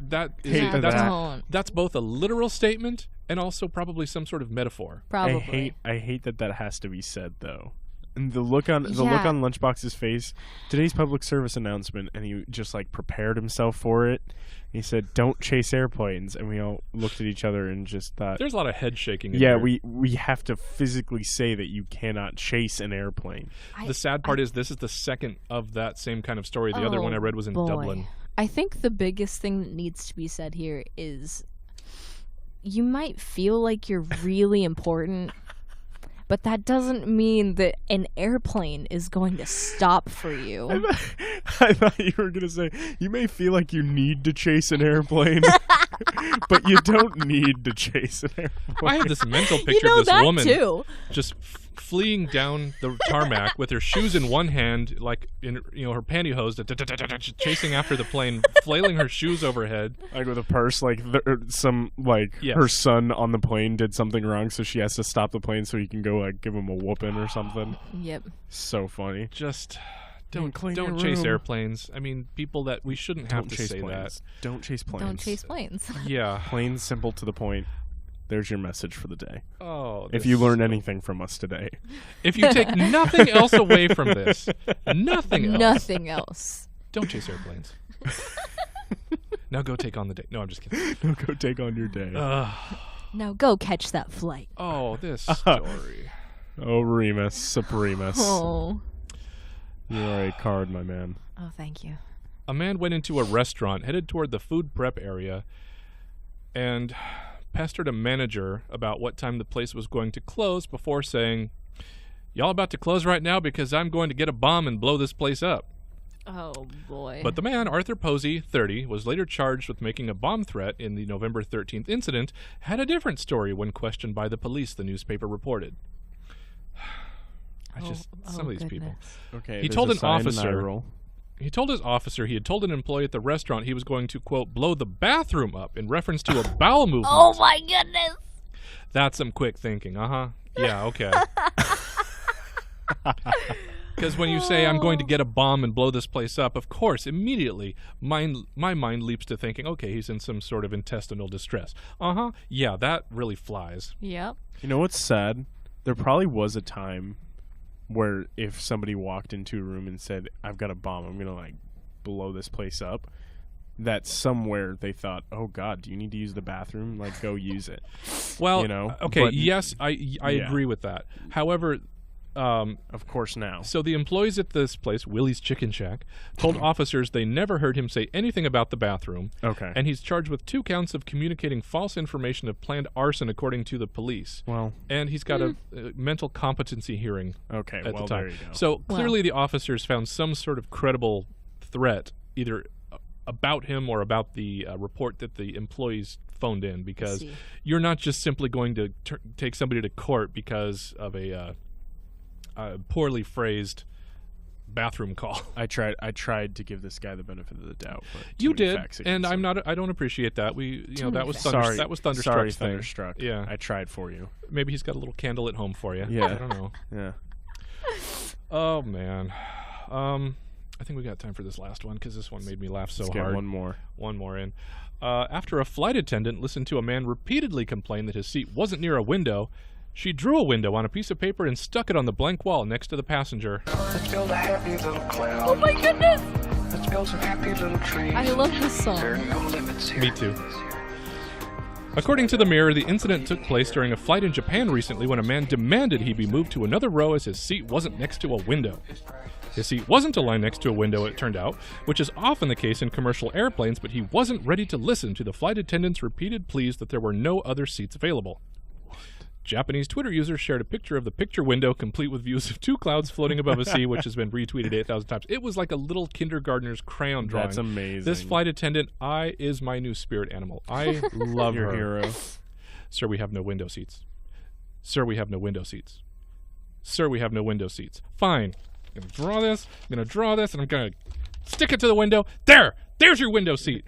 Yeah, that. don't. that's both a literal statement and also probably some sort of metaphor. Probably. I hate that has to be said though. And the look on Lunchbox's face, today's public service announcement, and he just like prepared himself for it. He said, "Don't chase airplanes," and we all looked at each other and just thought, "There's a lot of head shaking." Yeah, we have to physically say that you cannot chase an airplane. The sad part is this is the second of that same kind of story. The other one I read was in Dublin. I think the biggest thing that needs to be said here is you might feel like you're really important. But that doesn't mean that an airplane is going to stop for you. I thought you were going to say, you may feel like you need to chase an airplane, but you don't need to chase an airplane. I have this mental picture of this woman just fleeing down the tarmac with her shoes in one hand, like in her pantyhose, chasing after the plane, flailing her shoes overhead, like with a purse. Like her son on the plane did something wrong, so she has to stop the plane so he can go like give him a whooping or something. Yep. So funny. Just don't chase airplanes. I mean, people that we shouldn't have to say planes. that. Don't chase planes. Don't chase planes. Yeah. Plain, simple, to the point. There's your message for the day. Oh, if you learn anything from us today. If you take nothing else away from this, nothing else. Don't chase airplanes. Now go take on the day. No, I'm just kidding. Now go take on your day. Now go catch that flight. Oh, this story. Oh, Remus, Supremus. Oh. You are a card, my man. Oh, thank you. A man went into a restaurant, headed toward the food prep area, and pestered a manager about what time the place was going to close before saying, "Y'all about to close right now because I'm going to get a bomb and blow this place up." Oh, boy. But the man, Arthur Posey, 30, was later charged with making a bomb threat in the November 13th incident, had a different story when questioned by the police, the newspaper reported. Some of these people. Okay, he told an officer. He told his officer he had told an employee at the restaurant he was going to, quote, blow the bathroom up in reference to a bowel movement. Oh, my goodness. That's some quick thinking. Yeah, okay. Because when you say, I'm going to get a bomb and blow this place up, of course, immediately, my mind leaps to thinking, okay, he's in some sort of intestinal distress. Yeah, that really flies. Yep. You know what's sad? There probably was a time where if somebody walked into a room and said, I've got a bomb, I'm going to, like, blow this place up, that somewhere they thought, oh, God, do you need to use the bathroom? Like, go use it. Well, okay, yes, I agree with that. However... of course now. So the employees at this place, Willie's Chicken Shack, told officers they never heard him say anything about the bathroom. Okay. And he's charged with 2 counts of communicating false information of planned arson, according to the police. Well. And he's got a mental competency hearing at the time. There you go. So clearly the officers found some sort of credible threat, either about him or about the report that the employees phoned in, because you're not just simply going to take somebody to court because of a poorly phrased bathroom call. I tried to give this guy the benefit of the doubt. But you did, and I don't appreciate that. That was Thunderstruck's thing. Thunderstruck. Yeah, I tried for you. Maybe he's got a little candle at home for you. Yeah, I don't know. Yeah. Oh man, I think we got time for this last one because this one made me laugh so hard. Get one more in. After a flight attendant listened to a man repeatedly complain that his seat wasn't near a window, she drew a window on a piece of paper and stuck it on the blank wall next to the passenger. Oh my goodness! I love this song. Me too. According to the Mirror, the incident took place during a flight in Japan recently when a man demanded he be moved to another row as his seat wasn't next to a window. His seat wasn't aligned next to a window, it turned out, which is often the case in commercial airplanes, but he wasn't ready to listen to the flight attendant's repeated pleas that there were no other seats available. Japanese Twitter users shared a picture of the picture window complete with views of 2 clouds floating above a sea, which has been retweeted 8,000 times. It was like a little kindergartner's crayon drawing. That's amazing. This flight attendant, is my new spirit animal. I love your her. hero. Sir, we have no window seats. Sir, we have no window seats. Sir, we have no window seats. Fine. I'm going to draw this, and I'm going to stick it to the window. There's your window seat.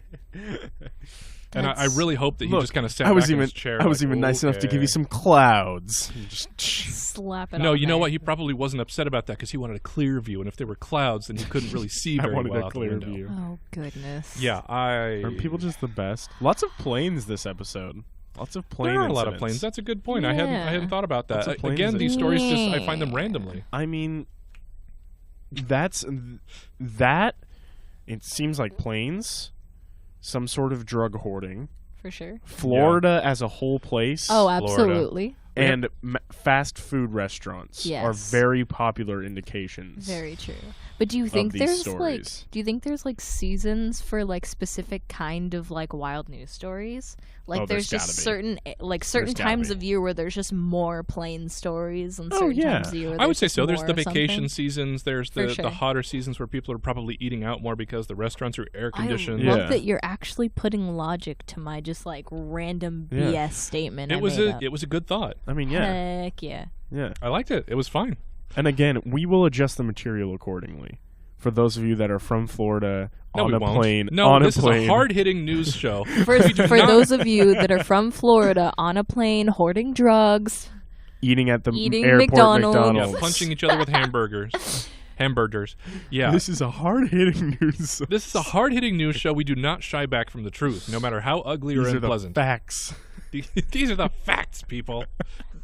And I really hope that he just kind of sat back in his chair. I was even nice enough to give you some clouds. Just slap it. No, you know what? He probably wasn't upset about that because he wanted a clear view, and if there were clouds, then he couldn't really see very well out the window. View. Oh goodness. Yeah, Aren't people just the best? Lots of planes this episode. Lots of plane There are a lot of incidents. planes. That's a good point. Yeah. I hadn't thought about Lots that. of planes Again, these stories I find them Yeah. randomly. I mean, that. It seems like planes, some sort of drug hoarding. For sure. Florida as a whole place. Oh, absolutely. And fast food restaurants are Yes. very popular indications. Very true. But do you think these there's stories. like seasons for like specific kind of like wild news stories? Like Oh, there's there's just gotta certain gotta times be. of year where there's just more plain stories and Oh, certain yeah. times of year where I would say just so. There's more the of vacation something. seasons. There's For the sure. hotter seasons where people are probably eating out more because the restaurants are air I conditioned. love Yeah. that you're actually putting logic to my just like random Yeah. BS statement. It I was made a up. it was a good thought. I mean, yeah. Heck yeah. Yeah. I liked it. It was fine. And again, we will adjust the material accordingly. For those of you that are from Florida, No, on we a won't. plane, No, on this a plane. is a hard-hitting news show. For those of you that are from Florida on a plane hoarding drugs, eating at the Eating airport McDonald's. Yeah, punching each other with hamburgers. Yeah. This is a hard-hitting news. This is a hard-hitting news show. We do not shy back from the truth, no matter how ugly or These are the unpleasant. facts. These are the facts, people.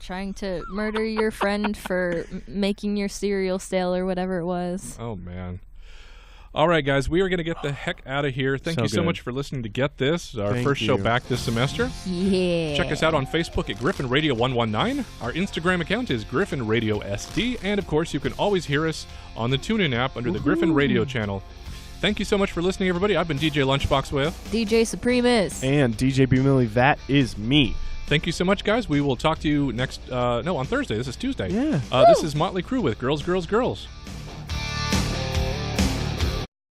trying to murder your friend for making your cereal stale or whatever it was. Oh, man. All right, guys, we are going to get the heck out of here. Thank So you so good. much for listening to Get This, our Thank first show you. back this semester. Yeah. Check us out on Facebook at Griffin Radio 119. Our Instagram account is Griffin Radio SD. And, of course, you can always hear us on the TuneIn app under the Griffin Radio channel. Thank you so much for listening, everybody. I've been DJ Lunchbox with DJ Supremus. And DJ B-Milly, that is me. Thank you so much, guys. We will talk to you on Thursday. This is Tuesday. Yeah. This is Motley Crue with Girls, Girls, Girls.